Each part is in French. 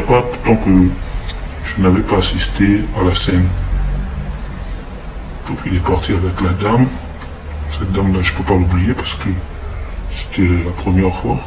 pas tant que je n'avais pas assisté à la scène. Donc il est parti avec la dame. Cette dame-là, je ne peux pas l'oublier parce que c'était la première fois.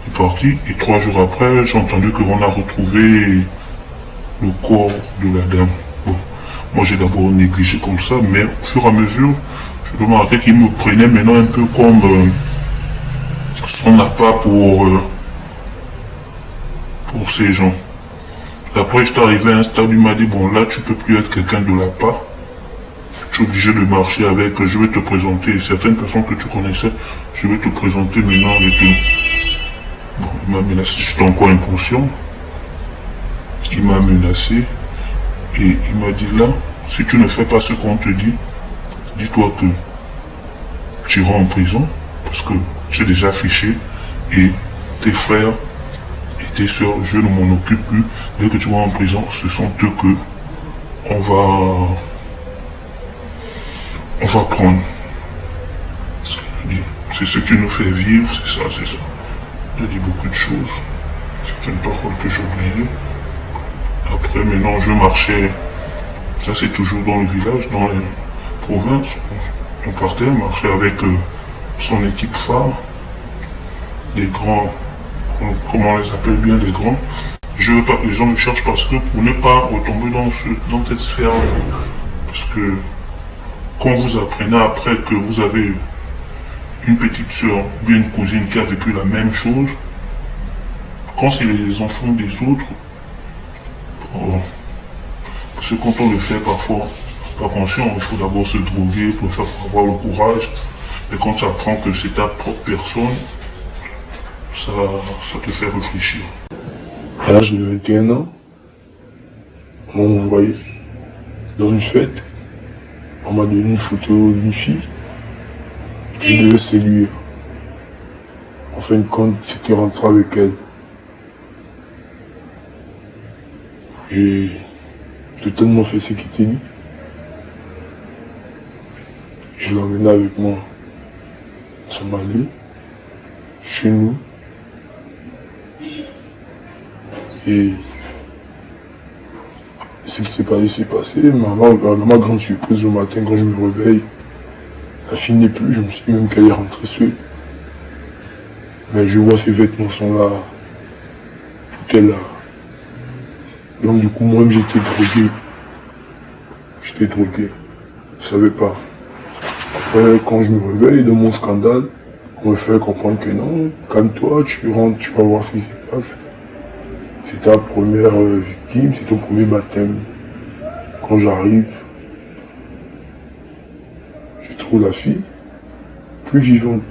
Il est parti et 3 jours après, j'ai entendu qu'on a retrouvé le corps de la dame. Bon, moi j'ai d'abord négligé comme ça, mais au fur et à mesure, je remarquais qu'il me prenait maintenant un peu comme son appât pour ces gens. Et après, j'étais arrivé à un stade où il m'a dit, bon là, tu peux plus être quelqu'un de l'appât. Tu es obligé de marcher avec, je vais te présenter certaines personnes que tu connaissais, je vais te présenter maintenant et tout. Bon, il m'a menacé, j'étais encore inconscient. Il m'a menacé et il m'a dit là, si tu ne fais pas ce qu'on te dit, dis-toi que tu iras en prison parce que j'ai déjà fiché et tes frères et tes soeurs, je ne m'en occupe plus. Dès que tu vas en prison, ce sont eux que on va prendre. C'est ce qui nous fait vivre, c'est ça, c'est ça. Il a dit beaucoup de choses, certaines paroles que j'ai oubliées. Après, maintenant, je marchais, ça c'est toujours dans le village, dans les provinces. On partait, on marchait avec son équipe phare, des grands, comment on les appelle bien, des grands. Je veux pas que les gens me cherchent parce que pour ne pas retomber dans cette sphère-là. Parce que quand vous apprenez après que vous avez une petite soeur ou bien une cousine qui a vécu la même chose, quand c'est les enfants des autres, parce que quand on le fait parfois, pas conscient, il faut d'abord se droguer pour avoir le courage. Mais quand tu apprends que c'est ta propre personne, ça te fait réfléchir. À l'âge de 21 ans, on m'a envoyé dans une fête. On m'a donné une photo d'une fille que je devais séduire. En fin de compte, c'était rentré avec elle. J'ai totalement fait ce qui était dit. Je l'ai emmené avec moi à Somalie, chez nous. Et ce qui s'est passé. Ma grande surprise le matin quand je me réveille, la fille n'est plus, je me suis dit même qu'elle est rentrée seule. Mais je vois ses vêtements sont là, tout est là. Donc du coup, moi-même j'étais drogué. Je savais pas. Après, quand je me réveille de mon scandale, on me fait comprendre que non, calme-toi, tu rentres, tu vas voir ce qui se passe. C'est ta première victime, c'est ton premier baptême. Quand j'arrive, je trouve la fille plus vivante.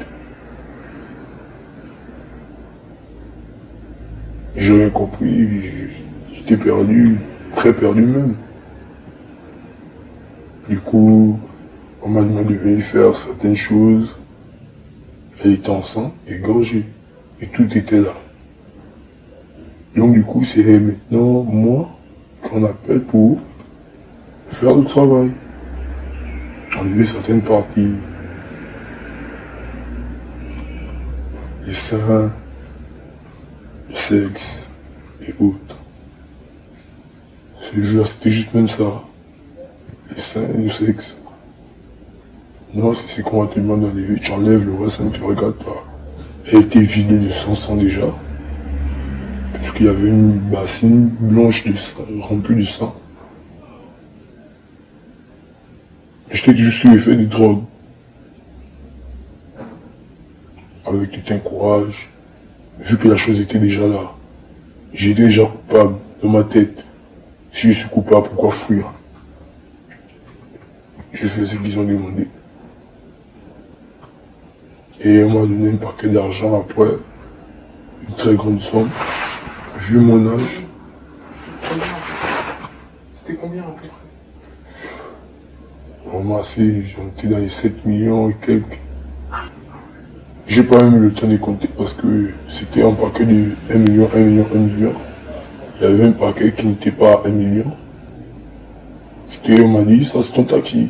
J'ai rien compris, j'étais perdu, très perdu même. Du coup, on m'a demandé de venir faire certaines choses. Elle était enceinte, égorgée, et tout était là. Donc du coup, c'est maintenant moi qu'on appelle pour faire le travail. Enlever certaines parties. Les seins, le sexe et autres. C'était juste même ça. Les seins et le sexe. Non, c'est ce qu'on va te demander d'enlever. Tu enlèves le reste, ça ne te regarde pas. Elle a été vidée de son sang déjà. Parce qu'il y avait une bassine blanche de sang, remplie de sang. J'étais juste sous l'effet de drogue. Avec tout un courage. Vu que la chose était déjà là. J'étais déjà coupable dans ma tête. Si je suis coupable, pourquoi fuir? J'ai fait ce qu'ils ont demandé. Et on m'a donné un paquet d'argent après. Une très grande somme. Vu mon âge. C'était combien à peu près? Vraiment assez, j'en étais dans les 7 millions et quelques. J'ai pas même eu le temps de compter parce que c'était un paquet de 1 million, 1 million, 1 million. Il y avait un paquet qui n'était pas 1 million. C'était, on m'a dit, ça c'est ton taxi.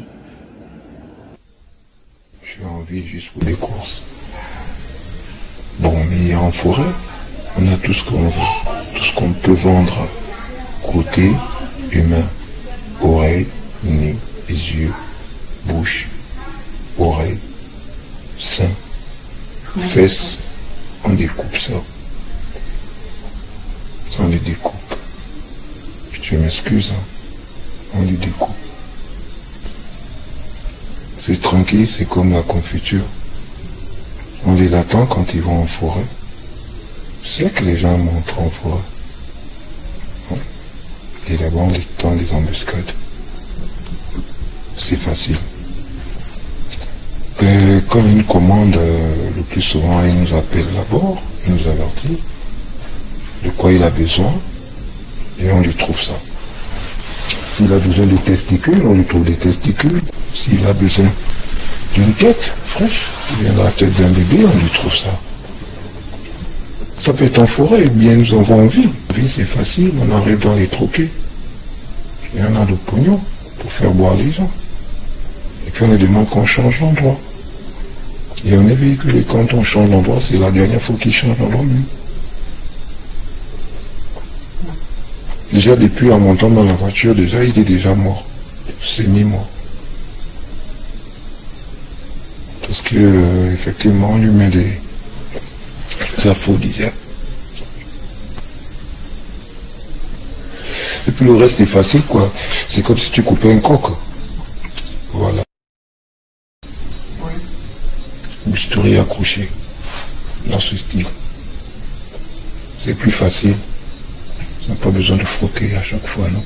J'ai envie juste pour des courses. Bon, mais en forêt, on a tout ce qu'on veut. Tout ce qu'on peut vendre côté humain, oreille, nez, yeux, bouche, oreille, sein, fesses, on découpe ça. On les découpe. Je m'excuse, hein. On les découpe. C'est tranquille, c'est comme la confiture. On les attend quand ils vont en forêt. Je sais que les gens montrent en forêt. Ouais. Et là-bas, on les tend des embuscades. C'est facile. Quand une commande, le plus souvent, il nous appelle d'abord, il nous avertit de quoi il a besoin, et on lui trouve ça. S'il a besoin de testicules, on lui trouve des testicules. S'il a besoin d'une tête fraîche, il vient la tête d'un bébé, on lui trouve ça. Ça peut être en forêt, ou bien nous en vont en ville. En ville, c'est facile, on arrive dans les troquets. Il y en a de pognon pour faire boire les gens. Et puis on nous demande qu'on change l'endroit. Et on est véhiculé, quand on change d'endroit, c'est la dernière fois qu'il change d'endroit, lui. Déjà, depuis en montant dans la voiture, déjà, il est déjà mort. Semi-mort. Parce que, effectivement, on lui met des aphrodisiaques. Et puis le reste est facile, quoi. C'est comme si tu coupais un coq. Voilà. Bistouri accroché. Dans ce style. C'est plus facile. Tu n'as pas besoin de frotter à chaque fois, non.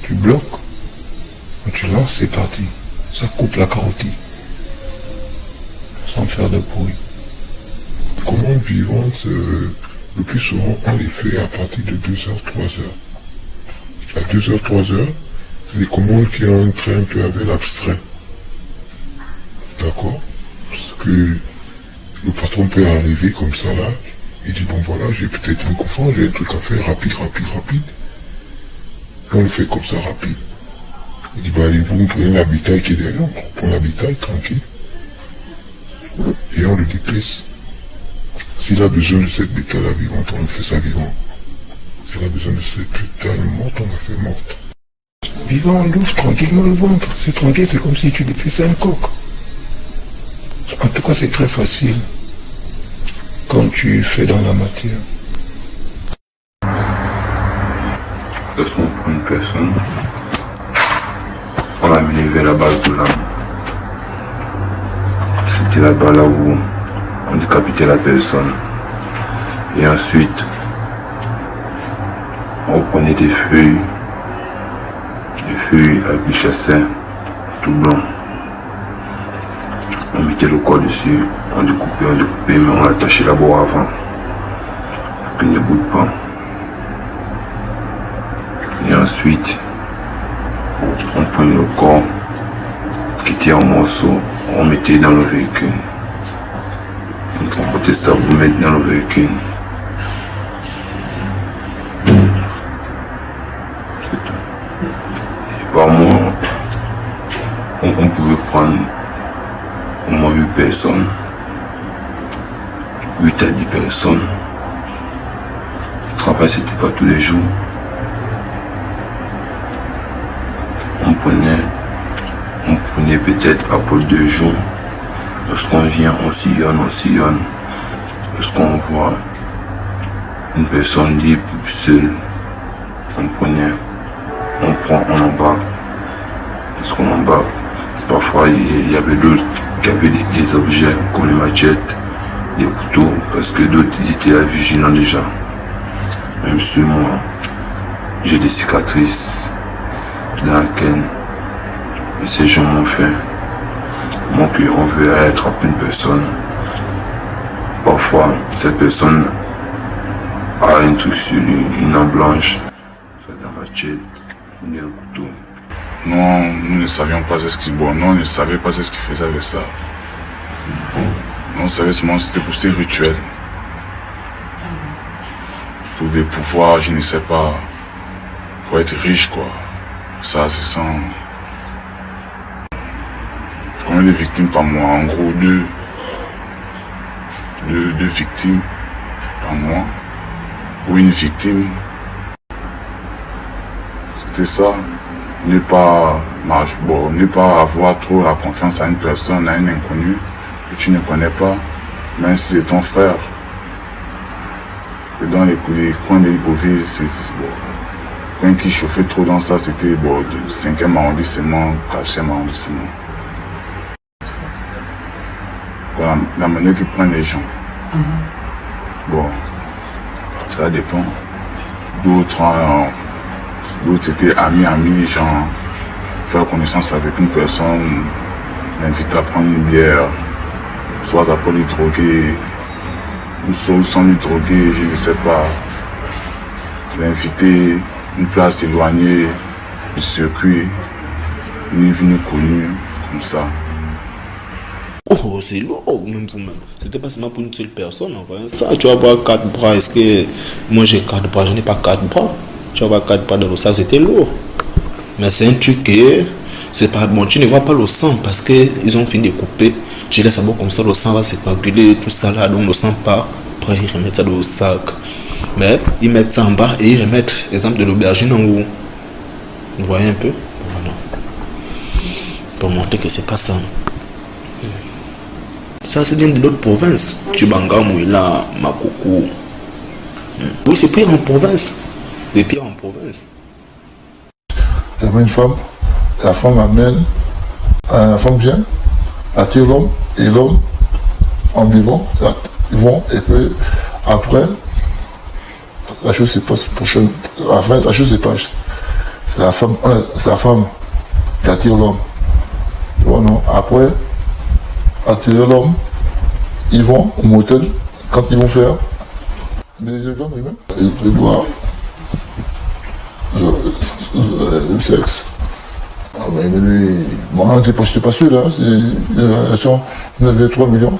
Tu bloques. Quand tu lances, c'est parti. Ça coupe la carotide. Sans faire de bruit. Commandes vivantes, le plus souvent, on les fait à partir de 2h, 3h. À 2h, 3h, c'est des commandes qui ont un trait un peu avec l'abstrait. D'accord? Parce que le patron peut arriver comme ça là, il dit bon voilà, j'ai peut-être une conférence, j'ai un truc à faire, rapide. Et on le fait comme ça, rapide. Il dit bah allez, vous me prenez l'habitail qui est derrière, on prend l'habitail, tranquille. Et on le déplace. S'il a besoin de cette bétail vivante, on le fait ça vivant. S'il a besoin de cette bétail morte, on la fait morte. Vivant, on l'ouvre tranquillement le ventre. C'est tranquille, c'est comme si tu déplaçais un coq. En tout cas, c'est très facile quand tu fais dans la matière. Lorsqu'on prend une personne, on l'a amené vers la base de l'âme. C'était là-bas là où on décapitait la personne. Et ensuite, on prenait des feuilles avec des chassins tout blancs. On mettait le corps dessus, on découpait, mais on l'attachait d'abord avant, pour qu'il ne bouge pas. Et ensuite, on prenait le corps qui était en morceaux, on mettait dans le véhicule. On transportait ça pour mettre dans le véhicule. C'est tout. Et par mois, on pouvait prendre au moins 8 personnes. 8 à 10 personnes. Le travail, c'était pas tous les jours. On prenait peut-être après 2 jours. Lorsqu'on vient, on sillonne. Lorsqu'on voit une personne libre, seule, on embarque. Lorsqu'on embarque, parfois il y avait d'autres qui avaient des objets comme les machettes, des couteaux, parce que d'autres ils étaient vigilants déjà. Même sur moi, j'ai des cicatrices dans laquelle ces gens m'ont fait. Moi qui on veut attraper une personne, parfois cette personne a un truc sur lui, une arme blanche, soit la machette, ou un couteau. Non, nous ne savions pas ce qu'il boit, non, on ne savait pas ce qu'il faisait avec ça. On savait seulement que c'était pour ces rituels. Pour des pouvoirs, je ne sais pas, pour être riche quoi. Ça, c'est sans... Combien de victimes par mois? En gros, deux victimes par mois. Ou une victime c'était ça. Ne pas avoir trop la confiance à une personne, à un inconnu que tu ne connais pas, même si c'est ton frère. Et dans les coins de Libreville, c'est bon. Quand qui chauffait trop dans ça, c'était bon, de 5e arrondissement, 4e arrondissement. Voilà, la manière qu'ils prennent les gens. Bon, ça dépend. D'autres c'était amis, genre, faire connaissance avec une personne, l'inviter à prendre une bière, soit après lui droguer, ou soit sans lui droguer, je ne sais pas. L'inviter une place éloignée du circuit, une venue connue, comme ça. Oh, c'est lourd, même vous-même. C'était pas seulement pour une seule personne, en voyant ça. Tu vas avoir 4 bras. Est-ce que moi j'ai 4 bras? Je n'ai pas 4 bras. Tu vas avoir 4 bras dans le sac, c'était lourd. Mais c'est un truc que c'est pas bon. Tu ne vois pas le sang parce qu'ils ont fini de couper. Tu laisses d'abord comme ça, le sang va se coaguler, tout ça là, donc le sang part. Après, ils remettent ça dans le sac. Mais ils mettent ça en bas et ils remettent, exemple, de l'aubergine en haut. Vous voyez un peu? Voilà. Pour montrer que c'est pas ça. Ça, c'est vient de d'autres provinces. Tubanga, Mouila, Makoko. Oui, c'est pire en province. C'est pire en province. Il y avait une femme. La femme amène. La femme vient, attire l'homme. Et l'homme, en vivant, ils vont. Et puis, après, la chose se passe prochaine. À la fin, la chose se passe. C'est la femme qui attire l'homme. Tu vois, non? Après, attirer l'homme, ils vont au motel, quand ils vont faire des examens humains, et boire le sexe. Ah, mais lui, moi, je n'étais pas sûr, là, c'est une relation, il avait 3 millions.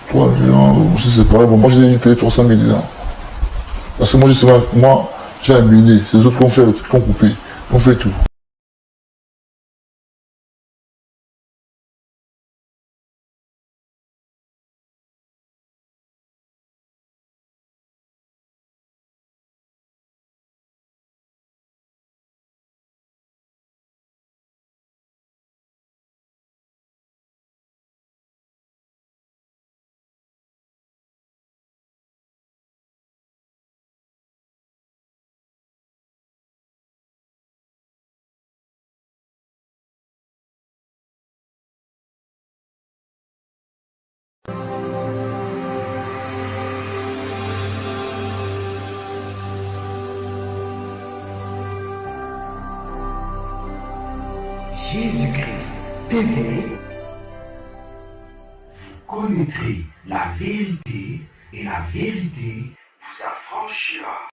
3 millions, c'est pareil, bon, moi j'ai payé 300 000 dinars. Parce que moi, j'ai un millier, c'est les autres qui ont fait, qui ont coupé, qui ont fait tout. Jésus-Christ TV, vous connaîtrez la vérité et la vérité vous affranchira.